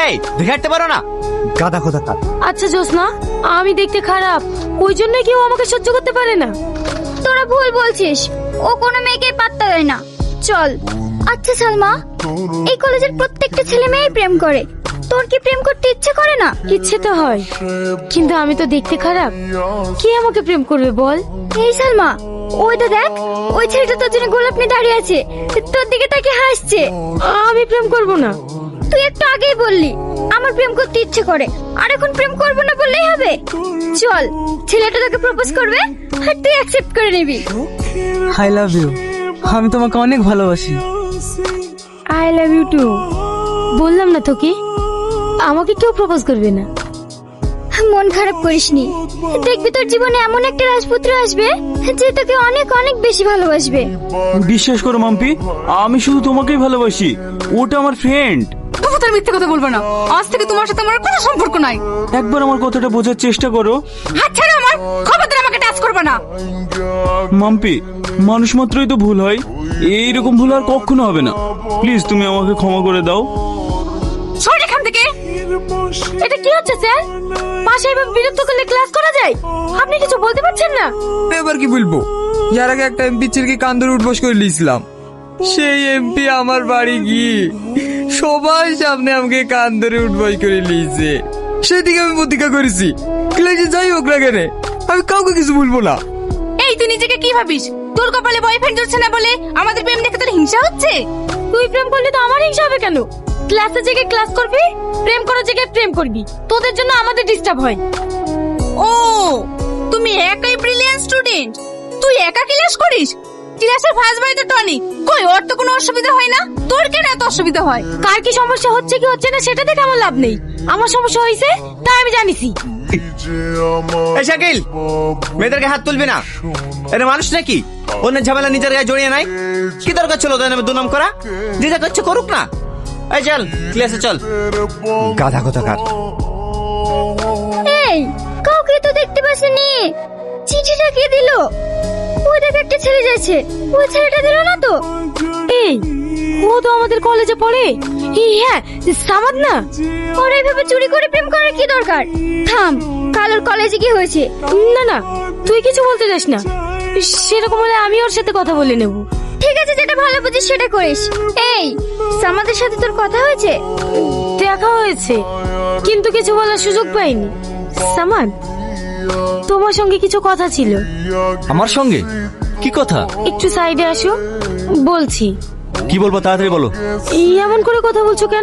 এই দেখে হাঁটতে পারো না, গাদা খোদা কার। আচ্ছা জোসনা, আমি দেখতে খারাপ ওই জন্য কেউ আমাকে সহ্য করতে পারে না। তোরা ভুল বলছিস, ও কোনো মেয়েকে পাত্তা দেয় না। চল। আচ্ছা সালমা, এই কলেজের প্রত্যেকটা ছেলে মেয়েই প্রেম করে, তোর কি প্রেম করতে ইচ্ছে করে না? ইচ্ছে তো হয়, কিন্তু আমি তো দেখতে খারাপ, কে আমাকে প্রেম করবে বল? এই সালমা, ওইটা দেখ, ওই ছেলেটা তোর জন্য গোলাপ নিয়ে দাঁড়িয়ে আছে, তোর দিকে তাকে হাসছে। আমি প্রেম করব না। তুই একটু আগেই বললি আমার প্রেম করতে ইচ্ছে করে, আর এখন প্রেম করবো না বললেই হবে? চল, ছেলেটা তোকে প্রপোজ করবে আর তুই অ্যাকসেপ্ট করে নিবি। আই লাভ ইউ, আমি তোমাকে অনেক ভালোবাসি। I love you too. বললাম না তোকে, আমাকে কেউ প্রপোজ করবে না। মন খারাপ করিসনি, দেখবি তোর জীবনে এমন একটা রাজপুত্র আসবে যে তোকে অনেক অনেক বেশি ভালোবাসবে। বিশ্বাস করো মাম্পি, আমি শুধু তোমাকেই ভালোবাসি, ওটা আমার ফ্রেন্ড। তবু তার মিথ্যে কথা বলবে না, আজ থেকে তোমার সাথে আমার কোনো সম্পর্ক নাই। একবার আমার কথাটা বোঝার চেষ্টা করো। হাত ছাড়ো আমার, খবরদার আমাকে টাচ করবে না। মাম্পি, মানুষ মাত্রই তো ভুল হয়, এইরকম ভুল আর কখনো হবে না। প্লিজ তুমি আমাকে ক্ষমা করে দাও। সর এখান থেকে। এটা কি হচ্ছে স্যার? পাশে এভাবে বিরক্ত করলে ক্লাস করা যায়? আপনি কিছু বলতে পারছেন না? এবার কি বলবো? ইয়ার আগে একটা এমপি ছেলেকে কান ধরে উঠবস করে নিয়েছিলাম, সেই এমপি আমার বাড়ি গিয়ে সবার সামনে আমাকে কান ধরে উঠবস করে নিয়েছে। সেদিকে আমি প্রতিজ্ঞা করেছি, ক্লাসে যাই হোক না কেন আমি কাউকে কিছু বলবো না। এই তুই নিজেকে কি ভাবিস? তোর কপালে বয়ফ্রেন্ড জুটছে না বলে আমাদের প্রেম দেখে তোর হিংসা হচ্ছে? তুই প্রেম করলে তো আমার হিংসা হবে কেন? ক্লাসে জায়গায় ক্লাস করবি, প্রেম করার জায়গায় প্রেম করবি, তোদের জন্য আমাদের ডিস্টার্ব হয়। ও, তুমি একাই ব্রিলিয়ান্ট স্টুডেন্ট, তুই একা ক্লাস করিস? ক্লাসের ফার্স্ট বয় তো টনি, কই ওর তো কোনো অসুবিধা হয় না, তোর কেন এত অসুবিধা হয়? কার কি সমস্যা হচ্ছে কি হচ্ছে না সেটা দেখে আমার লাভ নেই, আমার সমস্যা হয়েছে তাই আমি জানিছি। এই শাকিল, মেয়েদেরকে হাত তুলবি না, এটা মানুষ নাকি? অন্যের ঝামেলা নিজের গায়ে জড়িয়ে নাই। কি দরকার ছিল ওদের নামে দুনাম করা? যে যা করছে করুক না। এই চল ক্লাসে চল, গাধা খোদা কার। এই, কাউকে তো দেখতে পাসনি, চিঠিটা কে দিল? ওই দেখ একটা ছেলে যাচ্ছে, ওই ছেলেটা দিল না তো? এই, ও তো আমাদের কলেজে পড়ে। হ্যাঁ, সামাদ না? ওর এইভাবে চুরি করে প্রেম করার কি দরকার? থাম, কালোর কলেজে কি হয়েছে? না না, তুই কিছু বলতে যাস না, সেরকম হলে আমি ওর সাথে কথা বলে নেব। ঠিক আছে, যেটা ভালো বুঝিস সেটা করিস। এই, সামাদের সাথে তোর কথা হয়েছে? দেখা হয়েছে, কিন্তু কিছু বলার সুযোগ পাইনি। সামাদ, তোমার সঙ্গে কিছু কথা ছিল। আমার সঙ্গে কি কথা? একটু সাইডে আসো, বলছি। কি বলবো তাড়াতাড়ি বলো। এমন করে কথা বলছো কেন?